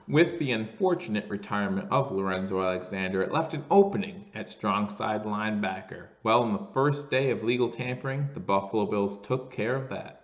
With the unfortunate retirement of Lorenzo Alexander, it left an opening at strong side linebacker. Well, on the first day of legal tampering, the Buffalo Bills took care of that.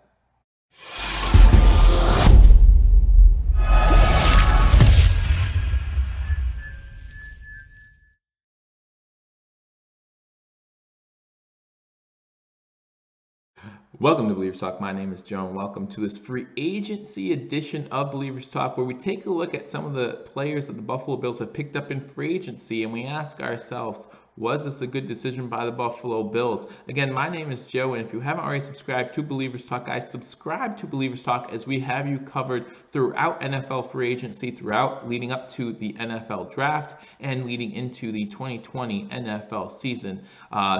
Welcome to Billievers Talk. My name is Joe, and welcome to this free agency edition of Billievers Talk, where we take a look at some of the players that the Buffalo Bills have picked up in free agency, and we ask ourselves, was this a good decision by the Buffalo Bills? Again, my name is Joe, and if you haven't already subscribed to Billievers Talk, guys, subscribe to Billievers Talk, as we have you covered throughout NFL free agency, throughout leading up to the NFL draft and leading into the 2020 NFL season.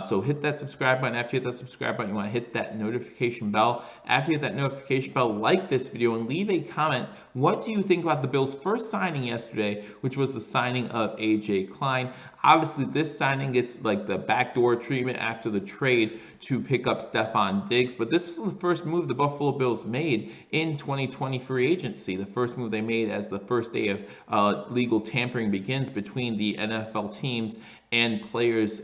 So hit that subscribe button. After you hit that subscribe button, you want to hit that notification bell. After you hit that notification bell, like this video and leave a comment. What do you think about the Bills' first signing yesterday, which was the signing of AJ Klein? Obviously, this signing gets like the backdoor treatment after the trade to pick up Stephon Diggs, but this was the first move the Buffalo Bills made in 2020 free agency. The first move they made as the first day of legal tampering begins between the NFL teams and players'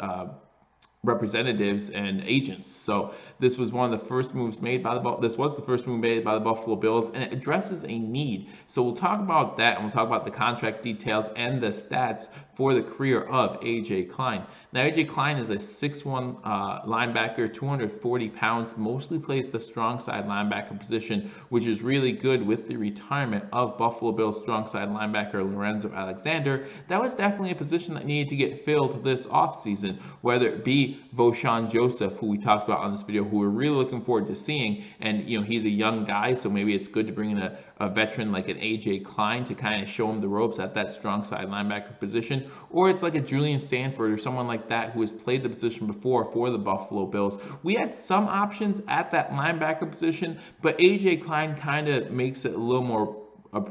representatives and agents. So this was one of the first moves made by this was the first move made by the Buffalo Bills, and it addresses a need. So we'll talk about that, and we'll talk about the contract details and the stats for the career of AJ Klein. Now, AJ Klein is a 6'1" linebacker, 240 pounds, mostly plays the strong side linebacker position, which is really good with the retirement of Buffalo Bills strong side linebacker Lorenzo Alexander. That was definitely a position that needed to get filled this offseason, whether it be Vosean Joseph, who we talked about on this video, who we're really looking forward to seeing. And, you know, he's a young guy, so maybe it's good to bring in a veteran like an AJ Klein to kind of show him the ropes at that strong side linebacker position. Or it's like a Julian Sanford or someone like that who has played the position before for the Buffalo Bills. We had some options at that linebacker position, but AJ Klein kind of makes it a little more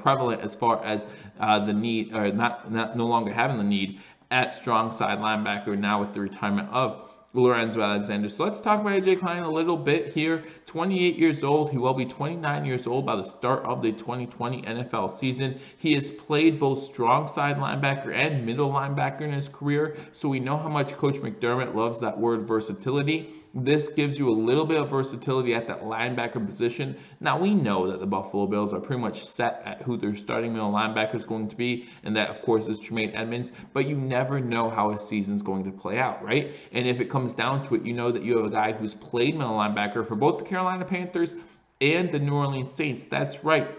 prevalent as far as the need, or no longer having the need at strong side linebacker now with the retirement of Lorenzo Alexander. So let's talk about AJ Klein a little bit here. 28 years old. He will be 29 years old by the start of the 2020 NFL season. He has played both strong side linebacker and middle linebacker in his career, so we know how much Coach McDermott loves that word versatility. This gives you a little bit of versatility at that linebacker position. Now, we know that the Buffalo Bills are pretty much set at who their starting middle linebacker is going to be, and that, of course, is Tremaine Edmunds, but you never know how a season's going to play out, right? And if it comes down to it, you know that you have a guy who's played middle linebacker for both the Carolina Panthers and the New Orleans Saints. That's right.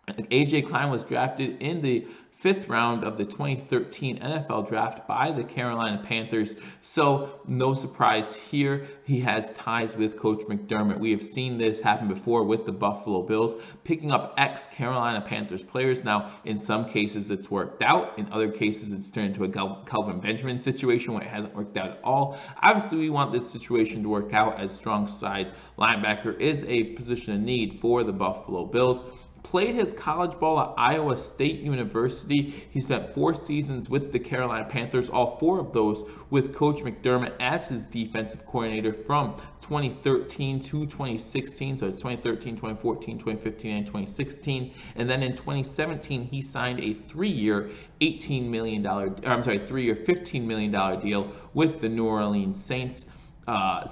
AJ Klein was drafted in the 5th round of the 2013 NFL draft by the Carolina Panthers. So no surprise here. He has ties with Coach McDermott. We have seen this happen before with the Buffalo Bills, picking up ex-Carolina Panthers players. Now, in some cases, it's worked out. In other cases, it's turned into a Kelvin Benjamin situation where it hasn't worked out at all. Obviously, we want this situation to work out, as strong side linebacker is a position of need for the Buffalo Bills. Played his college ball at Iowa State University. He spent 4 seasons with the Carolina Panthers, all 4 of those with Coach McDermott as his defensive coordinator from 2013 to 2016. So it's 2013, 2014, 2015, and 2016. And then in 2017, he signed a 3-year, $18 million, 3-year, $15 million deal with the New Orleans Saints.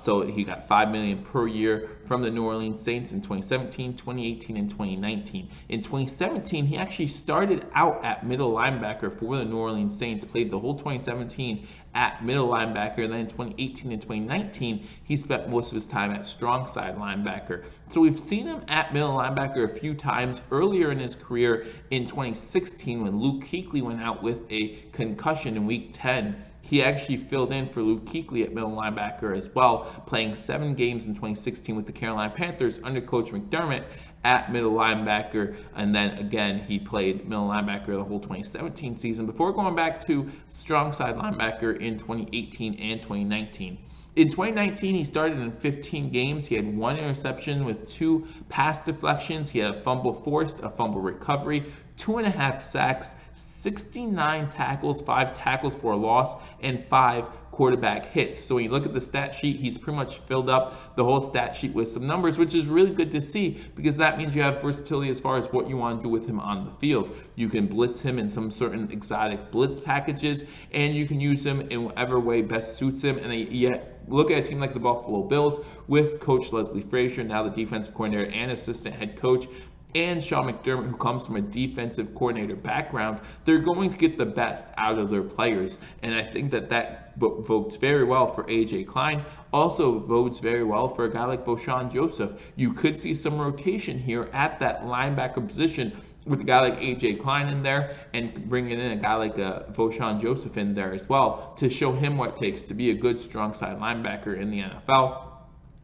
So he got $5 million per year from the New Orleans Saints in 2017, 2018, and 2019. In 2017, he actually started out at middle linebacker for the New Orleans Saints, played the whole 2017 at middle linebacker, and then in 2018 and 2019, he spent most of his time at strong side linebacker. So we've seen him at middle linebacker a few times earlier in his career in 2016 when Luke Kuechly went out with a concussion in Week 10. He actually filled in for Luke Kuechly at middle linebacker as well, playing 7 games in 2016 with the Carolina Panthers under Coach McDermott at middle linebacker. And then again, he played middle linebacker the whole 2017 season before going back to strong side linebacker in 2018 and 2019. In 2019, he started in 15 games. He had 1 interception with 2 pass deflections. He had a fumble forced, a fumble recovery, 2.5 sacks, 69 tackles, 5 tackles for a loss, and 5 quarterback hits. So when you look at the stat sheet, he's pretty much filled up the whole stat sheet with some numbers, which is really good to see because that means you have versatility as far as what you want to do with him on the field. You can blitz him in some certain exotic blitz packages, and you can use him in whatever way best suits him. And yet, look at a team like the Buffalo Bills with Coach Leslie Frazier, now the defensive coordinator and assistant head coach, and Sean McDermott, who comes from a defensive coordinator background. They're going to get the best out of their players, and I think that votes very well for AJ Klein. Also votes very well for a guy like Vosean Joseph. You could see some rotation here at that linebacker position with a guy like AJ Klein in there and bringing in a guy like Vosean Joseph in there as well to show him what it takes to be a good strong side linebacker in the NFL.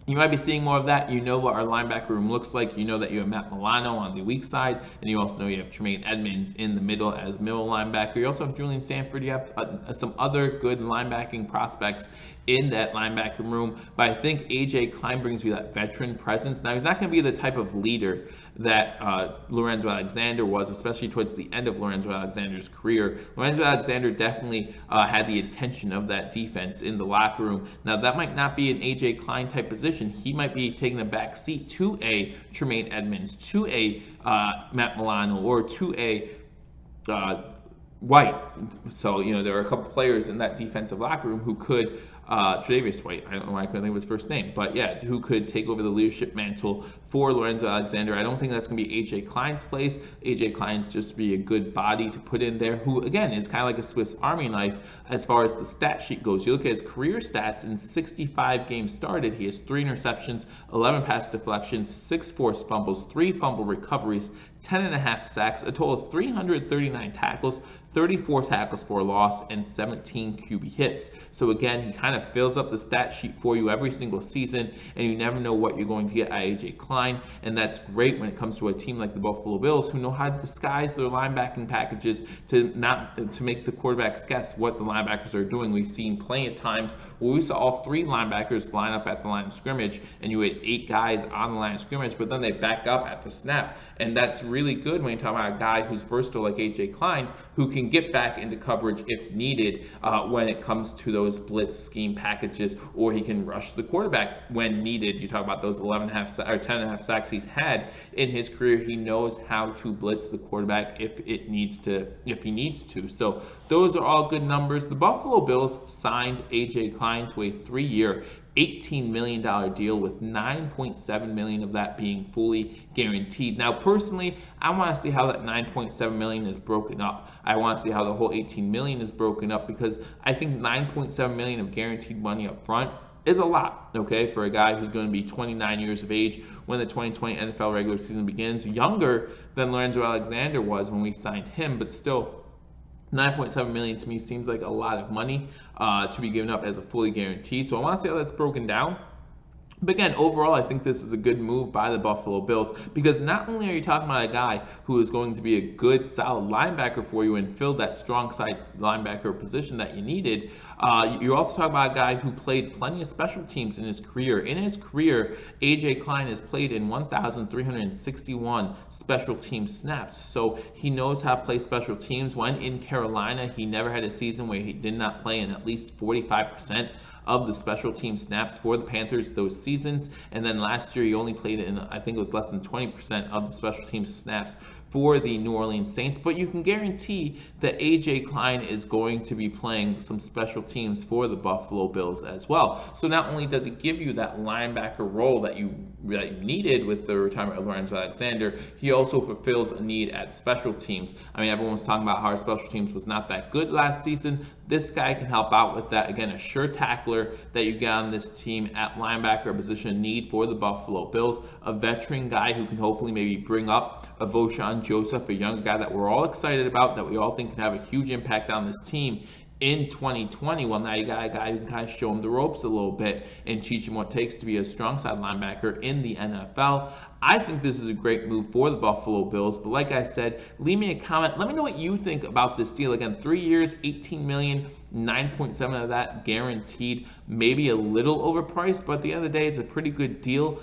You might be seeing more of that. You know what our linebacker room looks like. You know that you have Matt Milano on the weak side, and you also know you have Tremaine Edmonds in the middle as middle linebacker. You also have Julian Sanford. You have some other good linebacking prospects in that linebacker room, but I think AJ Klein brings you that veteran presence. Now, he's not going to be the type of leader that Lorenzo Alexander was, especially towards the end of Lorenzo Alexander's career. Lorenzo Alexander definitely had the attention of that defense in the locker room. Now, that might not be an AJ Klein type position. He might be taking a back seat to a Tremaine Edmonds, to a Matt Milano, or to a White. So, there are a couple players in that defensive locker room who could Tre'Davious White, I don't know why I couldn't think of his first name, but yeah, who could take over the leadership mantle for Lorenzo Alexander. I don't think that's going to be AJ Klein's place. AJ Klein's just be a good body to put in there, who again is kind of like a Swiss Army knife as far as the stat sheet goes. You look at his career stats in 65 games started, he has 3 interceptions, 11 pass deflections, 6 forced fumbles, 3 fumble recoveries, 10.5 sacks, a total of 339 tackles, 34 tackles for a loss, and 17 QB hits. So again, he kind of fills up the stat sheet for you every single season, and you never know what you're going to get at AJ Klein, and that's great when it comes to a team like the Buffalo Bills, who know how to disguise their linebacking packages to make the quarterbacks guess what the linebackers are doing. We've seen plenty of times where we saw all 3 linebackers line up at the line of scrimmage, and you had 8 guys on the line of scrimmage, but then they back up at the snap, and that's really good when you talk about a guy who's versatile like AJ Klein, who can get back into coverage if needed when it comes to those blitz scheme packages, or he can rush the quarterback when needed. You talk about those 10.5 sacks he's had in his career. He knows how to blitz the quarterback if he needs to. So those are all good numbers. The Buffalo Bills signed AJ Klein to a 3-year, $18 million deal, with $9.7 million of that being fully guaranteed. Now, personally, I want to see how that $9.7 million is broken up. I want to see how the whole $18 million is broken up, because I think $9.7 million of guaranteed money up front is a lot, okay, for a guy who's going to be 29 years of age when the 2020 NFL regular season begins, younger than Lorenzo Alexander was when we signed him, but still, $9.7 million to me seems like a lot of money to be given up as a fully guaranteed. So I want to see how that's broken down. But again, overall, I think this is a good move by the Buffalo Bills, because not only are you talking about a guy who is going to be a good, solid linebacker for you and fill that strong side linebacker position that you needed, you're also talking about a guy who played plenty of special teams in his career. In his career, AJ Klein has played in 1,361 special team snaps. So he knows how to play special teams. When in Carolina, he never had a season where he did not play in at least 45% of the special team snaps for the Panthers those seasons. And then last year, he only played in, I think it was less than 20% of the special team snaps for the New Orleans Saints. But you can guarantee that AJ Klein is going to be playing some special teams for the Buffalo Bills as well. So not only does it give you that linebacker role that you needed with the retirement of Lorenzo Alexander, he also fulfills a need at special teams. I mean, everyone was talking about how our special teams was not that good last season. This guy can help out with that. Again, a sure tackler that you get on this team at linebacker, a position of need for the Buffalo Bills, a veteran guy who can hopefully maybe bring up a Vosean Joseph, a young guy that we're all excited about, that we all think can have a huge impact on this team in 2020. Well, now you got a guy who can kind of show him the ropes a little bit and teach him what it takes to be a strong side linebacker in the NFL. I think this is a great move for the Buffalo Bills, but like I said, leave me a comment. Let me know what you think about this deal. Again, 3 years, 18 million, 9.7 of that guaranteed, maybe a little overpriced, but at the end of the day, it's a pretty good deal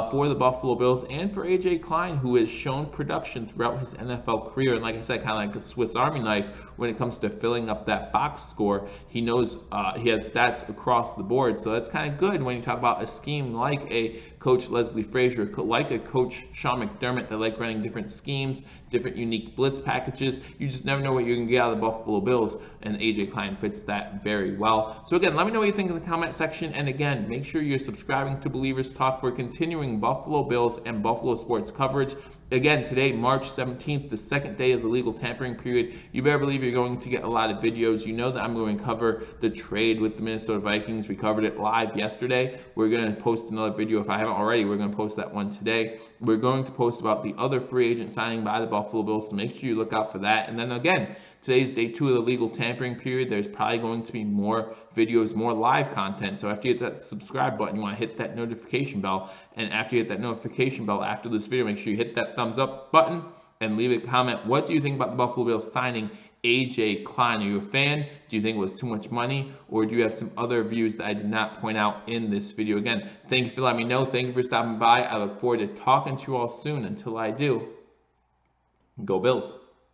for the Buffalo Bills and for AJ Klein, who has shown production throughout his NFL career. And like I said, kind of like a Swiss Army knife when it comes to filling up that box score. He knows he has stats across the board, so that's kind of good when you talk about a scheme like a Coach Leslie Frazier, like a Coach Sean McDermott that like running different schemes, different unique blitz packages. You just never know what you're going to get out of the Buffalo Bills, and AJ Klein fits that very well. So again, let me know what you think in the comment section, and again, make sure you're subscribing to Believers Talk for continuing Buffalo Bills and Buffalo sports coverage. Again, today, March 17th, the second day of the legal tampering period. You better believe you're going to get a lot of videos. You know that I'm going to cover the trade with the Minnesota Vikings. We covered it live yesterday. We're going to post another video. If I haven't already, we're going to post that one today. We're going to post about the other free agent signing by the Buffalo Bills, so make sure you look out for that. And then again, today's day 2 of the legal tampering period. There's probably going to be more videos, more live content. So after you hit that subscribe button, you want to hit that notification bell. And after you hit that notification bell after this video, make sure you hit that thumbs up button and leave a comment. What do you think about the Buffalo Bills signing AJ Klein? Are you a fan? Do you think it was too much money? Or do you have some other views that I did not point out in this video? Again, thank you for letting me know. Thank you for stopping by. I look forward to talking to you all soon. Until I do, go Bills.